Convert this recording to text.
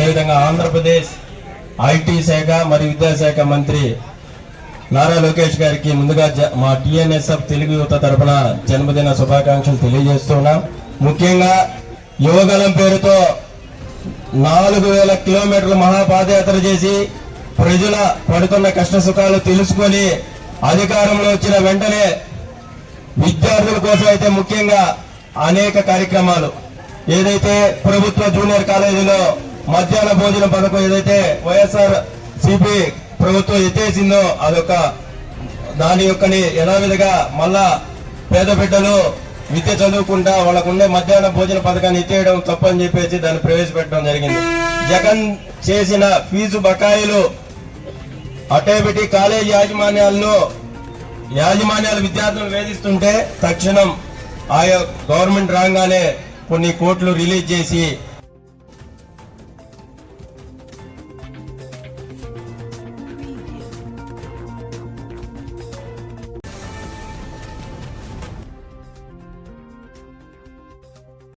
అదేవిధంగా ఆంధ్రప్రదేశ్ ఐటీ శాఖ మరియు విద్యాశాఖ మంత్రి నారా లోకేష్ గారికి ముందుగా మా టిఎన్ఎస్ఎఫ్ తెలుగు యువత తరఫున జన్మదిన శుభాకాంక్షలు తెలియజేస్తున్నాం. ముఖ్యంగా యువగలం పేరుతో 4000 కిలోమీటర్లు మహాపాదయాత్ర చేసి ప్రజల పడుతున్న కష్ట సుఖాలు తెలుసుకొని అధికారంలో వచ్చిన వెంటనే విద్యార్థుల కోసం అయితే ముఖ్యంగా అనేక కార్యక్రమాలు, ఏదైతే ప్రభుత్వ జూనియర్ కాలేజీలో మధ్యాహ్న భోజన పథకం ఏదైతే వైఎస్ఆర్ సిపి ప్రభుత్వం ఎత్తేసిందో అదొక దాని యొక్కని యథావిధిగా మళ్ళా పేద బిడ్డలు విద్య చదువుకుంటా వాళ్ళకుండే మధ్యాహ్న భోజన పథకాన్ని ఎత్తేయడం తప్పని చెప్పేసి దాన్ని ప్రవేశపెట్టడం జరిగింది. జగన్ చేసిన ఫీజు బకాయిలు అటేబిటి కాలేజీ యాజమాన్యాలు విద్యార్థులను వేధిస్తుంటే తక్షణం ఆయా గవర్నమెంట్ రాగానే కొన్ని కోట్లు రిలీజ్ చేసి